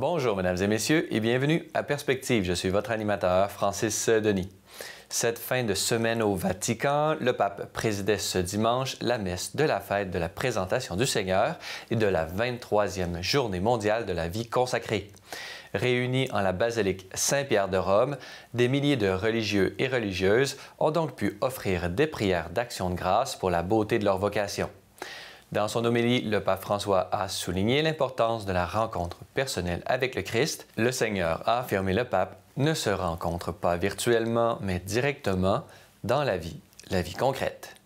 Bonjour, mesdames et messieurs, et bienvenue à Perspective. Je suis votre animateur, Francis Denis. Cette fin de semaine au Vatican, le pape présidait ce dimanche la messe de la fête de la présentation du Seigneur et de la 23e journée mondiale de la vie consacrée. Réunis en la basilique Saint-Pierre de Rome, des milliers de religieux et religieuses ont donc pu offrir des prières d'action de grâce pour la beauté de leur vocation. Dans son homélie, le pape François a souligné l'importance de la rencontre personnelle avec le Christ. Le Seigneur, a affirmé le pape, ne se rencontre pas virtuellement, mais directement dans la vie concrète.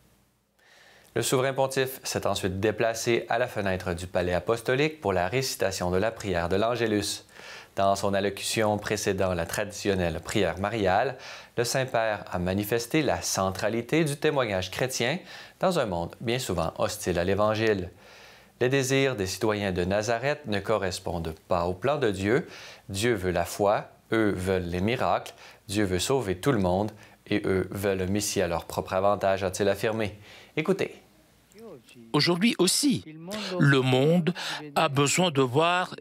Le souverain pontife s'est ensuite déplacé à la fenêtre du palais apostolique pour la récitation de la prière de l'Angélus. Dans son allocution précédant la traditionnelle prière mariale, le Saint-Père a manifesté la centralité du témoignage chrétien dans un monde bien souvent hostile à l'Évangile. Les désirs des citoyens de Nazareth ne correspondent pas au plan de Dieu. Dieu veut la foi, eux veulent les miracles, Dieu veut sauver tout le monde et eux veulent le Messie à leur propre avantage, a-t-il affirmé. Écoutez. Aujourd'hui aussi, le monde a besoin de voir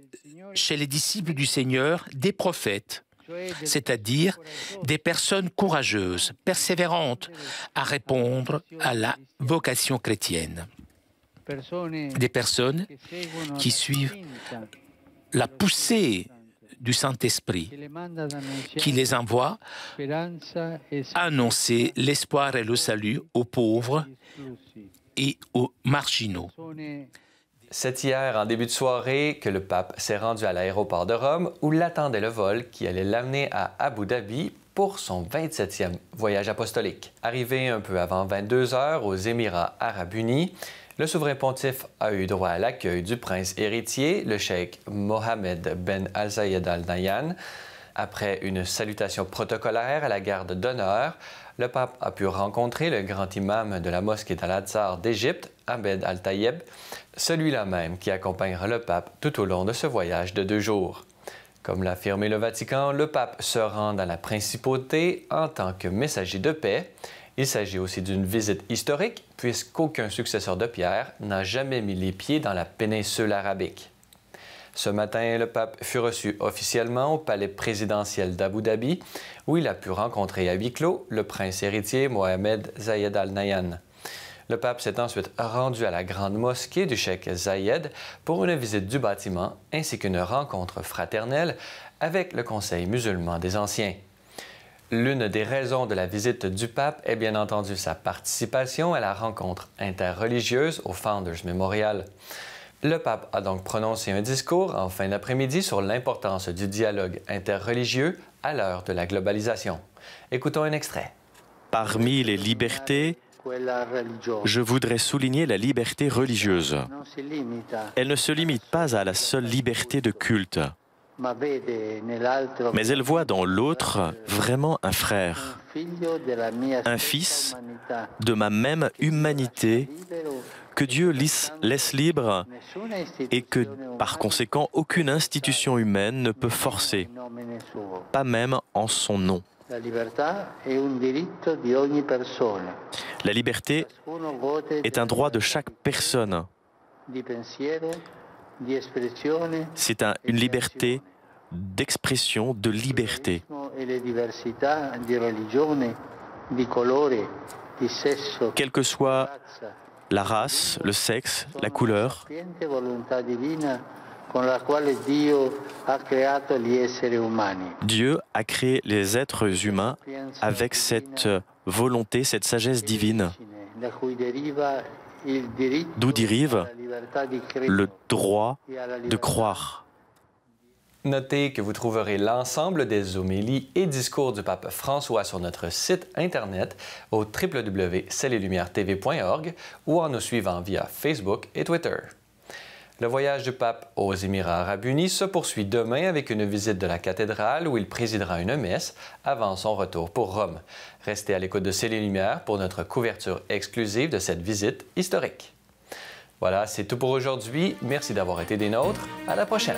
chez les disciples du Seigneur des prophètes, c'est-à-dire des personnes courageuses, persévérantes à répondre à la vocation chrétienne. Des personnes qui suivent la poussée du Saint-Esprit, qui les envoie annoncer l'espoir et le salut aux pauvres et aux marginaux. C'est hier, en début de soirée, que le pape s'est rendu à l'aéroport de Rome où l'attendait le vol qui allait l'amener à Abu Dhabi pour son 27e voyage apostolique. Arrivé un peu avant 22 heures aux Émirats arabes unis, le souverain pontife a eu droit à l'accueil du prince héritier, le cheikh Mohammed Ben Zayed Al Nahyan. Après une salutation protocolaire à la garde d'honneur, le pape a pu rencontrer le grand imam de la mosquée d'Al-Azhar d'Égypte, Abed Al-Tayeb, celui-là même qui accompagnera le pape tout au long de ce voyage de 2 jours. Comme l'a affirmé le Vatican, le pape se rend dans la principauté en tant que messager de paix. Il s'agit aussi d'une visite historique, puisqu'aucun successeur de Pierre n'a jamais mis les pieds dans la péninsule arabique. Ce matin, le pape fut reçu officiellement au palais présidentiel d'Abu Dhabi, où il a pu rencontrer à huis clos le prince héritier Mohammed Zayed Al Nahyan. Le pape s'est ensuite rendu à la grande mosquée du cheikh Zayed pour une visite du bâtiment ainsi qu'une rencontre fraternelle avec le Conseil musulman des Anciens. L'une des raisons de la visite du pape est bien entendu sa participation à la rencontre interreligieuse au Founders Memorial. Le pape a donc prononcé un discours en fin d'après-midi sur l'importance du dialogue interreligieux à l'heure de la globalisation. Écoutons un extrait. Parmi les libertés, je voudrais souligner la liberté religieuse. Elle ne se limite pas à la seule liberté de culte, mais elle voit dans l'autre vraiment un frère, un fils de ma même humanité que Dieu laisse libre et que, par conséquent, aucune institution humaine ne peut forcer, pas même en son nom. La liberté est un droit de chaque personne. C'est une liberté d'expression, de liberté. Quelle que soit la race, le sexe, la couleur, Dieu a créé les êtres humains avec cette volonté, cette sagesse divine, d'où dérive le droit de croire. Notez que vous trouverez l'ensemble des homélies et discours du pape François sur notre site Internet au www.cellelumières-tv.org ou en nous suivant via Facebook et Twitter. Le voyage du pape aux Émirats arabes unis se poursuit demain avec une visite de la cathédrale où il présidera une messe avant son retour pour Rome. Restez à l'écoute de C'est les Lumières pour notre couverture exclusive de cette visite historique. Voilà, c'est tout pour aujourd'hui. Merci d'avoir été des nôtres. À la prochaine!